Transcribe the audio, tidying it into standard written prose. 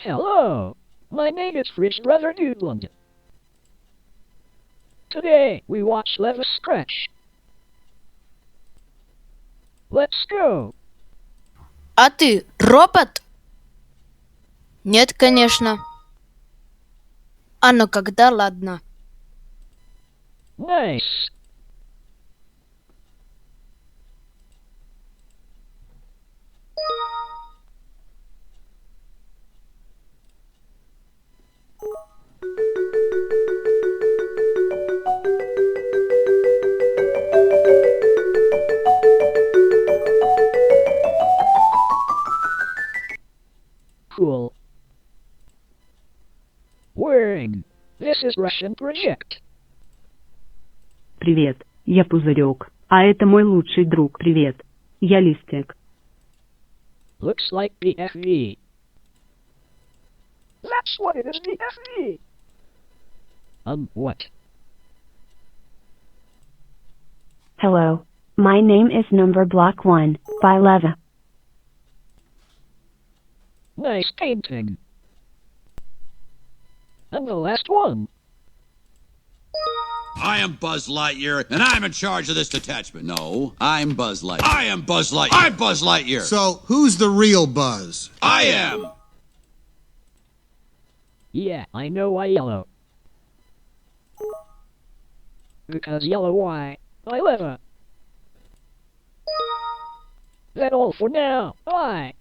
Hello, my name is Brother Doodland. Today we watch Let Us Scratch. Let's go. А ты робот? Нет, конечно. А ну когда, ладно. Nice. Cool. Wearing. This is Russian project. Привет, я Пузырек, а это мой лучший друг. Привет, я Листик. Looks like the FV. That's what it is, the FV. What? Hello. My name is number block 1, by Leva. Nice painting. And the last one. I am Buzz Lightyear, and I'm in charge of this detachment. No, I'm Buzz Lightyear. I am Buzz Lightyear. I'm Buzz Lightyear. So, who's the real Buzz? I am. Yeah, I know why yellow. Because yellow why? I live it. That's all for now. Bye.